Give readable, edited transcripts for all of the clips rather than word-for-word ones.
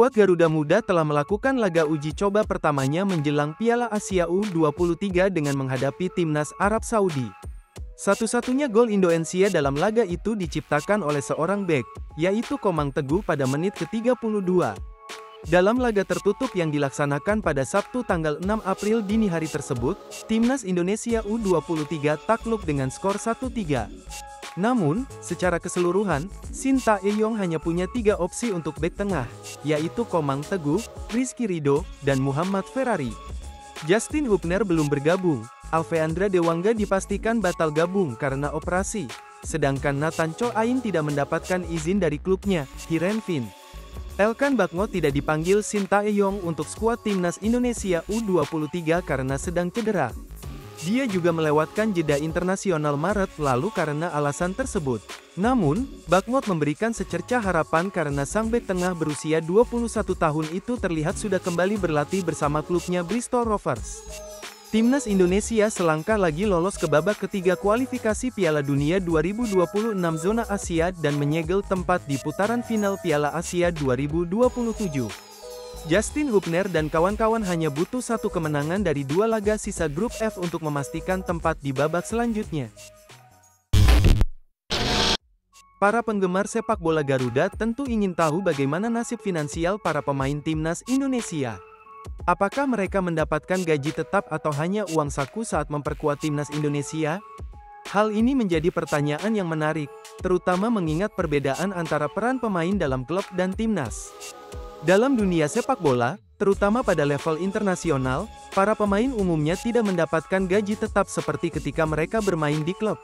Skuad Garuda Muda telah melakukan laga uji coba pertamanya menjelang Piala Asia U23 dengan menghadapi timnas Arab Saudi. Satu-satunya gol Indonesia dalam laga itu diciptakan oleh seorang bek, yaitu Komang Teguh pada menit ke-32. Dalam laga tertutup yang dilaksanakan pada Sabtu tanggal 6 April dini hari tersebut, timnas Indonesia U23 takluk dengan skor 1-3. Namun, secara keseluruhan, Shin Tae-yong hanya punya 3 opsi untuk bek tengah, yaitu Komang Teguh, Rizky Ridho, dan Muhammad Ferrari. Justin Hubner belum bergabung, Alveandra Dewangga dipastikan batal gabung karena operasi, sedangkan Nathan Cho Ain tidak mendapatkan izin dari klubnya, Heerenveen. Elkan Bagnot tidak dipanggil Shin Tae-yong untuk skuad timnas Indonesia U23 karena sedang cedera. Dia juga melewatkan jeda internasional Maret lalu karena alasan tersebut. Namun, Bagnot memberikan secercah harapan karena sang bek tengah berusia 21 tahun itu terlihat sudah kembali berlatih bersama klubnya Bristol Rovers. Timnas Indonesia selangkah lagi lolos ke babak ketiga kualifikasi Piala Dunia 2026 zona Asia dan menyegel tempat di putaran final Piala Asia 2027. Justin Hubner dan kawan-kawan hanya butuh 1 kemenangan dari 2 laga sisa grup F untuk memastikan tempat di babak selanjutnya. Para penggemar sepak bola Garuda tentu ingin tahu bagaimana nasib finansial para pemain timnas Indonesia. Apakah mereka mendapatkan gaji tetap atau hanya uang saku saat memperkuat timnas Indonesia? Hal ini menjadi pertanyaan yang menarik, terutama mengingat perbedaan antara peran pemain dalam klub dan timnas. Dalam dunia sepak bola, terutama pada level internasional, para pemain umumnya tidak mendapatkan gaji tetap seperti ketika mereka bermain di klub.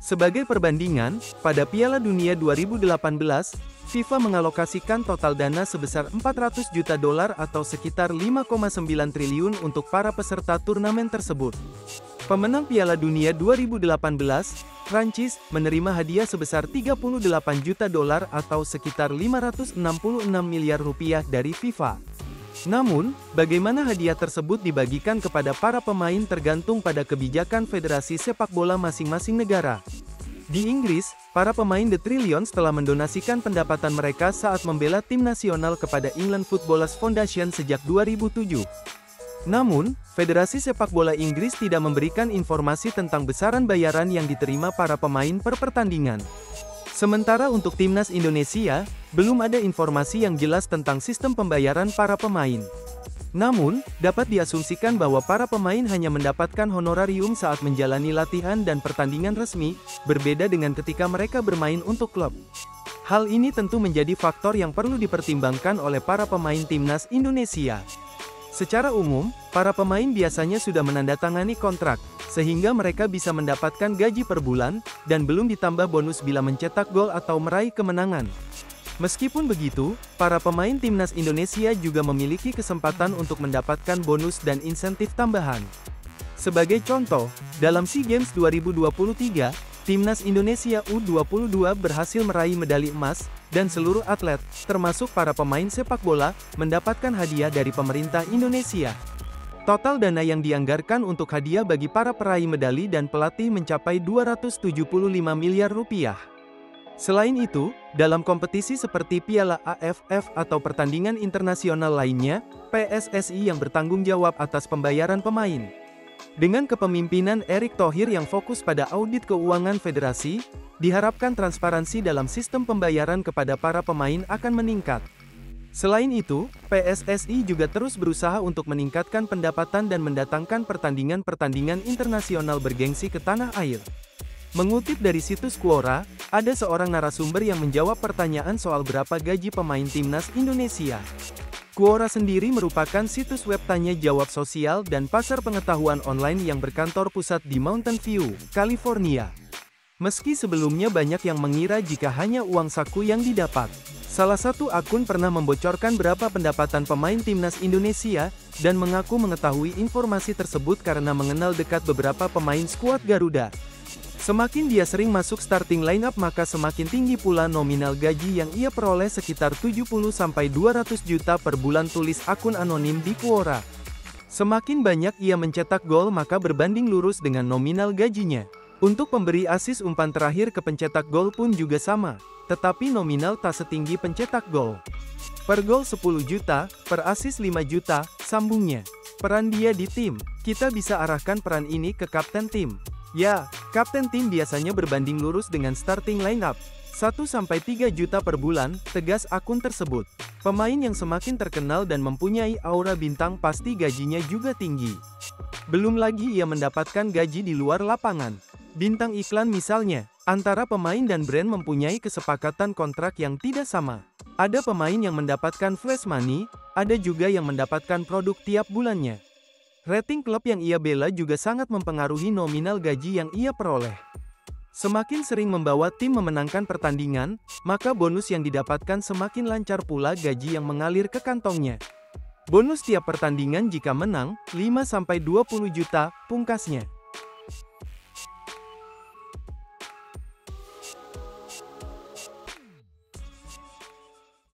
Sebagai perbandingan, pada Piala Dunia 2018, FIFA mengalokasikan total dana sebesar $400 juta atau sekitar 5,9 triliun untuk para peserta turnamen tersebut. Pemenang Piala Dunia 2018, Prancis, menerima hadiah sebesar $38 juta atau sekitar 566 miliar rupiah dari FIFA. Namun, bagaimana hadiah tersebut dibagikan kepada para pemain tergantung pada kebijakan federasi sepak bola masing-masing negara. Di Inggris, para pemain The Trillions telah mendonasikan pendapatan mereka saat membela tim nasional kepada England Footballers Foundation sejak 2007. Namun, Federasi Sepak Bola Inggris tidak memberikan informasi tentang besaran bayaran yang diterima para pemain per pertandingan. Sementara untuk timnas Indonesia, belum ada informasi yang jelas tentang sistem pembayaran para pemain. Namun, dapat diasumsikan bahwa para pemain hanya mendapatkan honorarium saat menjalani latihan dan pertandingan resmi, berbeda dengan ketika mereka bermain untuk klub. Hal ini tentu menjadi faktor yang perlu dipertimbangkan oleh para pemain timnas Indonesia. Secara umum, para pemain biasanya sudah menandatangani kontrak, sehingga mereka bisa mendapatkan gaji per bulan, dan belum ditambah bonus bila mencetak gol atau meraih kemenangan. Meskipun begitu, para pemain timnas Indonesia juga memiliki kesempatan untuk mendapatkan bonus dan insentif tambahan. Sebagai contoh, dalam SEA Games 2023, timnas Indonesia U22 berhasil meraih medali emas, dan seluruh atlet, termasuk para pemain sepak bola, mendapatkan hadiah dari pemerintah Indonesia. Total dana yang dianggarkan untuk hadiah bagi para peraih medali dan pelatih mencapai 275 miliar rupiah. Selain itu, dalam kompetisi seperti Piala AFF atau pertandingan internasional lainnya, PSSI yang bertanggung jawab atas pembayaran pemain. Dengan kepemimpinan Erick Thohir yang fokus pada audit keuangan federasi, diharapkan transparansi dalam sistem pembayaran kepada para pemain akan meningkat. Selain itu, PSSI juga terus berusaha untuk meningkatkan pendapatan dan mendatangkan pertandingan-pertandingan internasional bergengsi ke tanah air. Mengutip dari situs Quora, ada seorang narasumber yang menjawab pertanyaan soal berapa gaji pemain timnas Indonesia. Quora sendiri merupakan situs web tanya-jawab sosial dan pasar pengetahuan online yang berkantor pusat di Mountain View, California. Meski sebelumnya banyak yang mengira jika hanya uang saku yang didapat. Salah satu akun pernah membocorkan berapa pendapatan pemain timnas Indonesia, dan mengaku mengetahui informasi tersebut karena mengenal dekat beberapa pemain skuad Garuda. Semakin dia sering masuk starting lineup maka semakin tinggi pula nominal gaji yang ia peroleh sekitar 70-200 juta per bulan, tulis akun anonim di Quora. Semakin banyak ia mencetak gol maka berbanding lurus dengan nominal gajinya. Untuk pemberi asis umpan terakhir ke pencetak gol pun juga sama. tetapi nominal tak setinggi pencetak gol. Per gol 10 juta, per assist 5 juta, sambungnya. Peran dia di tim, kita bisa arahkan peran ini ke kapten tim. Ya, kapten tim biasanya berbanding lurus dengan starting lineup. 1-3 juta per bulan, tegas akun tersebut. Pemain yang semakin terkenal dan mempunyai aura bintang pasti gajinya juga tinggi. Belum lagi ia mendapatkan gaji di luar lapangan. Bintang iklan misalnya, antara pemain dan brand mempunyai kesepakatan kontrak yang tidak sama. Ada pemain yang mendapatkan flash money, ada juga yang mendapatkan produk tiap bulannya. Rating klub yang ia bela juga sangat mempengaruhi nominal gaji yang ia peroleh. Semakin sering membawa tim memenangkan pertandingan, maka bonus yang didapatkan semakin lancar pula gaji yang mengalir ke kantongnya. Bonus tiap pertandingan jika menang, 5-20 juta, pungkasnya.